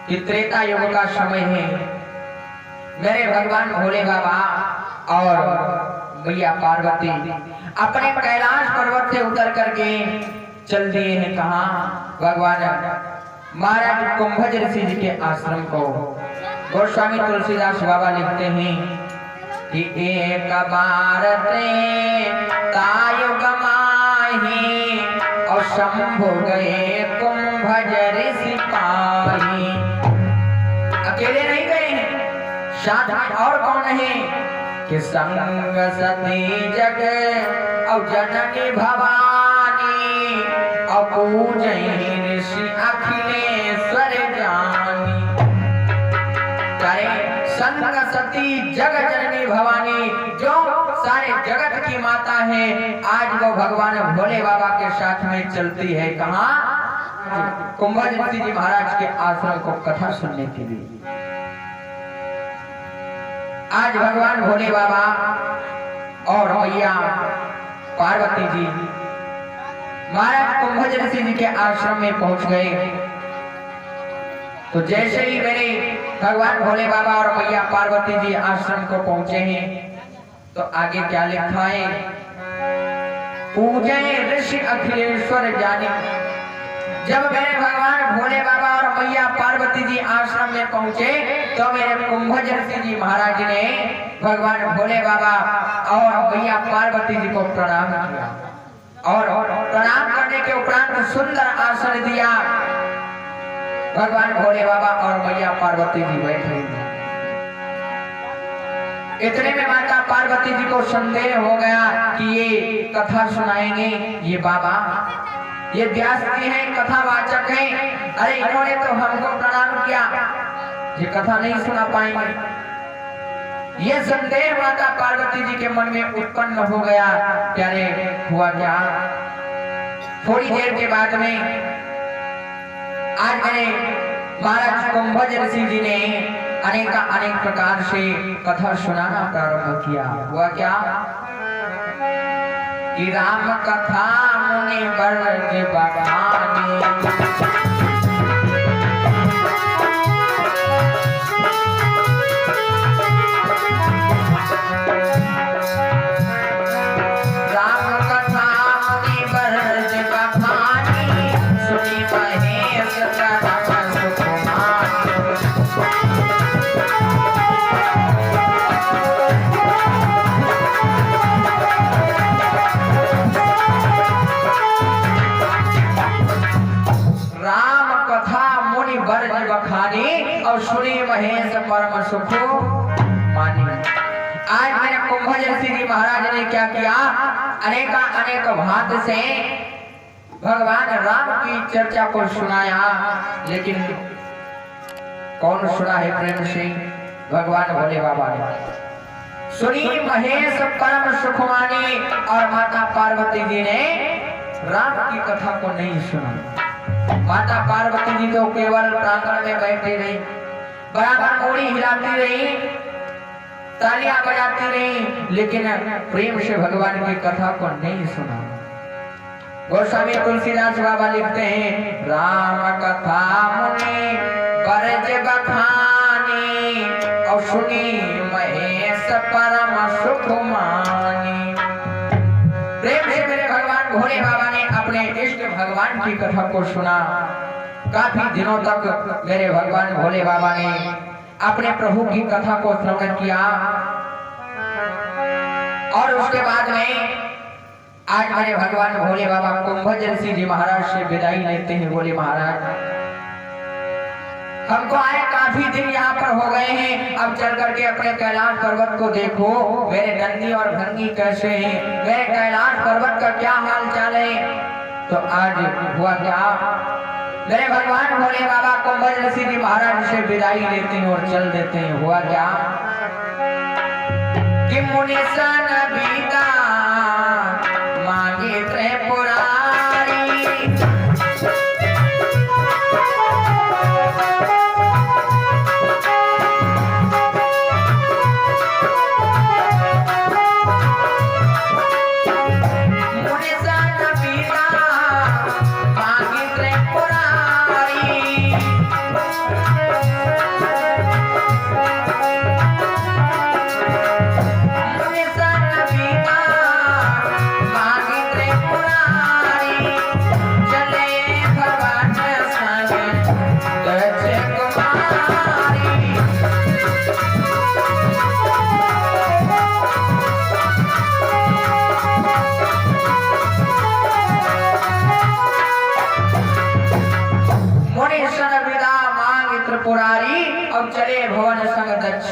कि त्रेता युग का समय है। मेरे भगवान भोले बाबा और मैया पार्वती अपने कैलाश पर्वत से उतर करके चल दिए हैं कहाँ? भगवान महाराज कुंभज ऋषि जी के आश्रम को। गोस्वामी तुलसीदास बाबा लिखते हैं कि एक बार तायुग माही और शंभु गए कुंभज ऋषि पाही। अकेले नहीं गए हैं, साथ में और कौन है कि संग सती जग और जननी भवानी और पूजई ऋषि अखिलेश्वर जानी। संग सती जग जननी भवानी जो सारे जगत की माता है, आज वो भगवान भोले बाबा के साथ में चलती है कहाँ? कुंभज ऋषि जी महाराज के आश्रम को कथा सुनने के लिए। आज भगवान भोले बाबा और मैया पार्वती जी महाराज कुंभज ऋषि जी के आश्रम में पहुंच गए। तो जैसे ही मेरे भगवान भोले बाबा और मैया पार्वती जी आश्रम को पहुंचे हैं तो आगे क्या लिखा है? पूजे ऋषि अखिलेश्वर जाने। जब मेरे भगवान भोले बाबा और मैया पार्वती जी आश्रम में पहुंचे तो मेरे कुंभज ऋषि जी महाराज ने भगवान भोले बाबा और मैया पार्वती जी को प्रणाम किया और प्रणाम करने के उपरांत सुंदर आसन दिया। भगवान भोले बाबा और मैया पार्वती जी बैठे। इतने में माता पार्वती जी को संदेह हो गया कि ये कथा सुनाएंगे ये बाबा, ये व्यास जी हैं, कथावाचक हैं। अरे इन्होंने तो हमको प्रणाम किया, ये कथा नहीं सुना पाएंगे। ये संदेह माता पार्वती जी के मन में उत्पन्न हो गया। प्यारे हुआ क्या? थोड़ी देर के बाद में आज मेरे महाराज कुंभज ऋषि जी ने अनेक प्रकार से कथा सुनाना प्रारंभ किया। हुआ क्या कि राम कथा मुनि वर्ज बखानी। और सुनी महेश परम सुख मानी। आज मेरे कुंभज ऋषि जी महाराज ने क्या किया? अनेक भात से भगवान राम की चर्चा को सुनाया। लेकिन कौन सुना है प्रेम से? भगवान भोले बाबा ने सुनी महेश परम सुख मानी और माता पार्वती जी ने राम की कथा को नहीं सुना। माता पार्वती जी तो केवल प्रांगण में बैठी रही, बराबर मोड़ी हिलाती रही, तालियां बजाती रही, लेकिन प्रेम से भगवान की कथा को नहीं सुना। गोस्वामी तुलसीदास बाबा लिखते हैं राम कथा मुनि वर्ज बखानी और सुनी महेश परम सुख मानी। प्रेम से मेरे भगवान भोले बाबा ने अपने इष्ट भगवान की कथा को सुना। काफी दिनों तक मेरे भगवान भोले बाबा ने अपने प्रभु की कथा को श्रवण किया और उसके बाद में आज मेरे भगवान भोले बाबा कुंभज ऋषि जी महाराज से विदाई लेते हैं। बोले महाराज हमको आए काफी दिन यहाँ पर हो गए हैं, अब चल करके अपने कैलाश पर्वत को देखो, मेरे नंदी और भंगी कैसे हैं, मेरे कैलाश पर्वत का क्या हाल चाल है। तो आज हुआ क्या? मेरे भगवान भोले बाबा कुंभज ऋषि जी महाराज से विदाई लेते हैं और चल देते हैं। हुआ क्या कि मुनि सन बीता मांगे त्रिपुरारी। मुनि सन बीता मांगे त्रिपुरारी। पुरारी और चले भवन संग दक्ष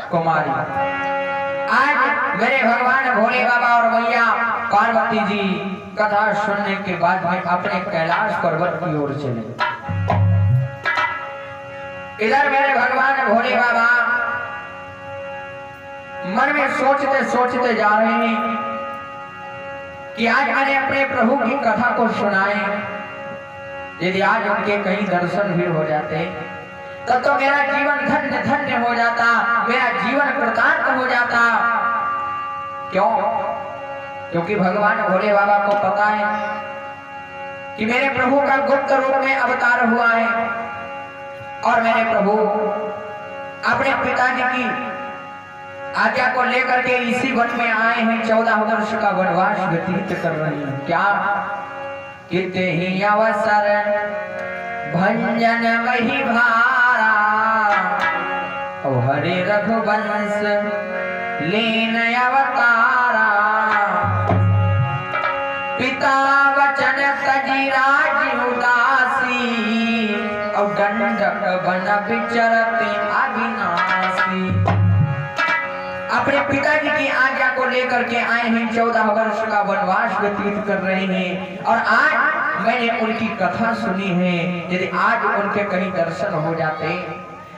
कुमारी। आज मेरे भगवान भोले बाबा और मैया पार्वती जी कथा सुनने के बाद में अपने कैलाश पर्वत की ओर चले। इधर मेरे भगवान भोले बाबा मन में सोचते सोचते जा रहे हैं कि आज मैंने अपने प्रभु की कथा को सुनाए, यदि आज उनके कहीं दर्शन भी हो जाते तब तो मेरा जीवन धन्य धन्य हो जाता, मेरा जीवन कृतार्थ हो जाता। क्यों? क्योंकि भगवान भोले बाबा को पता है कि मेरे प्रभु का गुप्त रूप में अवतार हुआ है और मेरे प्रभु अपने पिताजी की आज्ञा को लेकर के इसी वन में आए हैं। 14 वर्ष का वनवास व्यतीत कर रहे हैं। क्या किते ही अवसर भंजन वही भारा, हरे रघुवंश लीन अवतारा। पिता वचन तजी राज उदासी, और दंडक बन विचरते अविनाशी। अपने पिताजी की आज्ञा को लेकर के आए हैं, 14 वर्ष का वनवास व्यतीत कर रहे हैं और आज मैंने उनकी कथा सुनी है। यदि आज उनके कहीं दर्शन हो जाते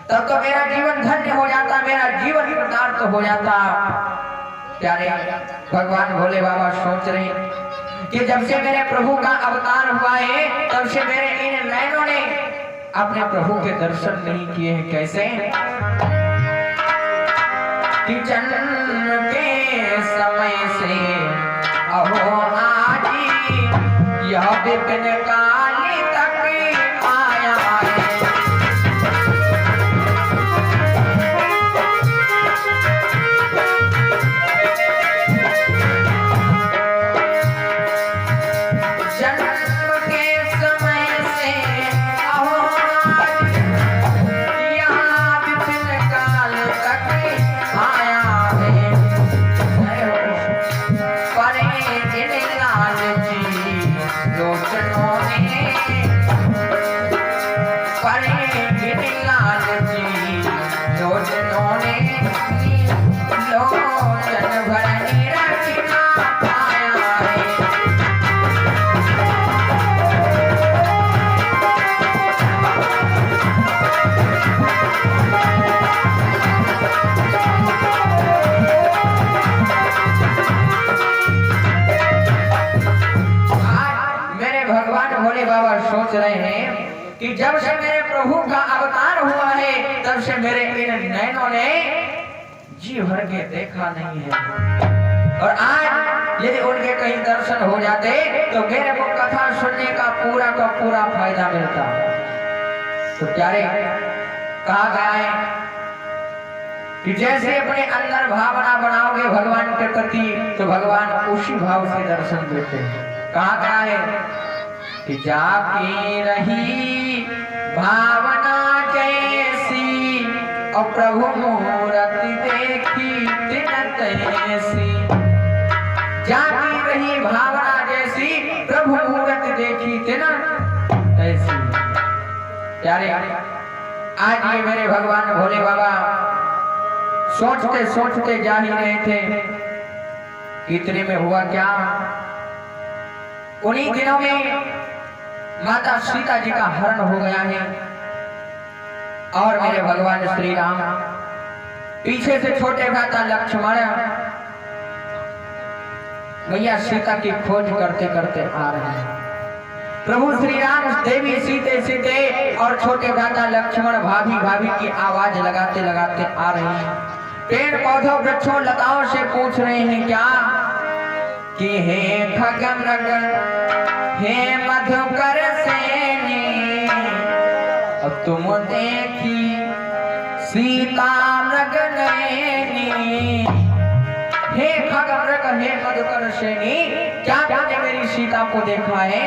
तब तो मेरा जीवन धन्य हो जाता, मेरा जीवन कृतार्थ हो जाता। प्यारे भगवान भोले बाबा सोच रहे कि जब से मेरे प्रभु का अवतार हुआ है तब से मेरे इन नैनों ने अपने प्रभु के दर्शन नहीं किए हैं। कैसे? कि जन्म के समय से अहो आजी यह विपिन काल तक आया है। जन्म के समय से अहो यहाँ विपिन काल तक आया है। परे इन लालची लोचनों ने, परे इन लालची लोचनों ने लोचन भरनी रखना पाया है। भोले बाबा सोच रहे हैं कि जब से मेरे प्रभु का अवतार हुआ है तब से मेरे इन नैनों ने जी भर के देखा नहीं है और आज यदि उनके कहीं दर्शन हो जाते तो मेरे को कथा सुनने का पूरा फायदा मिलता। तो प्यारे कहा गया है कि जैसे अपने अंदर भावना बनाओगे भगवान के प्रति तो भगवान उसी भाव से दर्शन देते हैं। कहा गया है कि जाके रही भावना जैसी और प्रभु मूर्ति देखी तिन तैसी। जाकी रही भावना जैसी प्रभु मूर्ति देखी तिन तैसी। प्यारे आज ये मेरे भगवान भोले बाबा सोचते सोचते जा ही रहे थे। इतने में हुआ क्या, उन्हीं दिनों में माता सीता जी का हरण हो गया है और मेरे भगवान श्री राम पीछे से छोटे भ्राता लक्ष्मण मैया सीता की खोज करते करते आ रहे हैं। प्रभु श्री राम देवी सीते सीते और छोटे भ्राता लक्ष्मण भाभी भाभी की आवाज लगाते लगाते आ रहे हैं। पेड़ पौधों वृक्षों लताओं से पूछ रहे हैं क्या कि हे खगमृग हे मधुकर सेनी अब तुम देखी सीता मृग नैनी। हे खगमृग हे मधुकर सेनी क्या तुमने मेरी सीता को देखा है?